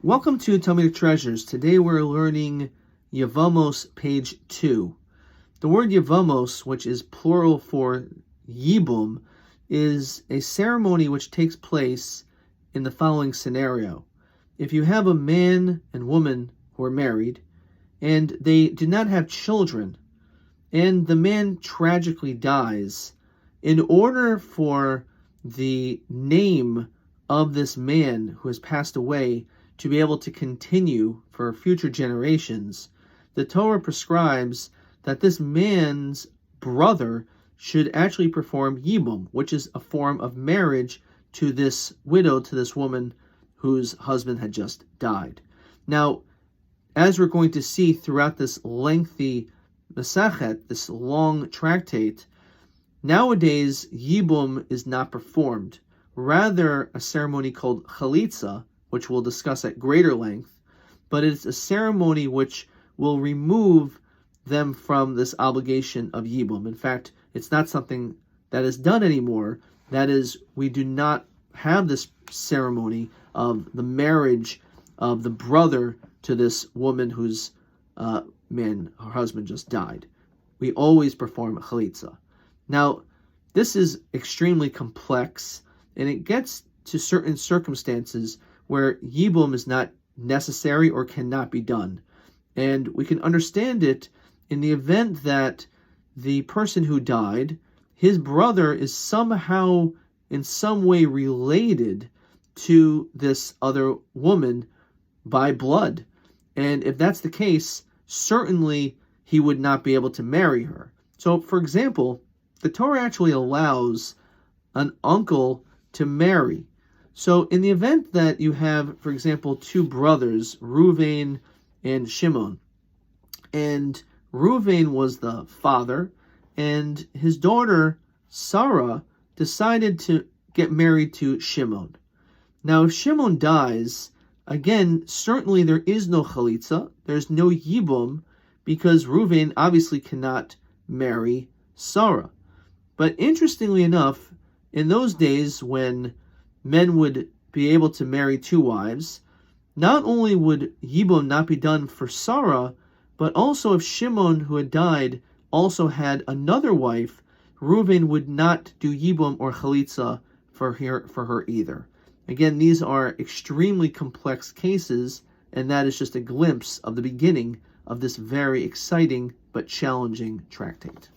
Welcome to Talmudic Treasures. Today we're learning Yevamos, page 2. The word Yevamos, which is plural for Yibum, is a ceremony which takes place in the following scenario. If you have a man and woman who are married, and they do not have children, and the man tragically dies, in order for the name of this man who has passed away to be able to continue for future generations, the Torah prescribes that this man's brother should actually perform Yibum, which is a form of marriage to this widow, to this woman whose husband had just died. Now, as we're going to see throughout this lengthy Masachet, this long tractate, nowadays Yibum is not performed. Rather, a ceremony called Chalitza, which we'll discuss at greater length, but it's a ceremony which will remove them from this obligation of Yibum. In fact, it's not something that is done anymore. That is, we do not have this ceremony of the marriage of the brother to this woman whose her husband just died. We always perform Chalitza. Now, this is extremely complex, and it gets to certain circumstances where Yibum is not necessary or cannot be done. And we can understand it in the event that the person who died, his brother is somehow, in some way, related to this other woman by blood. And if that's the case, certainly he would not be able to marry her. So, for example, the Torah actually allows an uncle to marry. So in the event that you have, for example, two brothers, Reuven and Shimon, and Reuven was the father, and his daughter, Sarah, decided to get married to Shimon. Now, if Shimon dies, again, certainly there is no Chalitza, there's no Yibum, because Reuven obviously cannot marry Sarah. But interestingly enough, in those days when men would be able to marry two wives, not only would Yibum not be done for Sarah, but also if Shimon, who had died, also had another wife, Reuven would not do Yibum or Chalitza for her either. Again, these are extremely complex cases, and that is just a glimpse of the beginning of this very exciting but challenging tractate.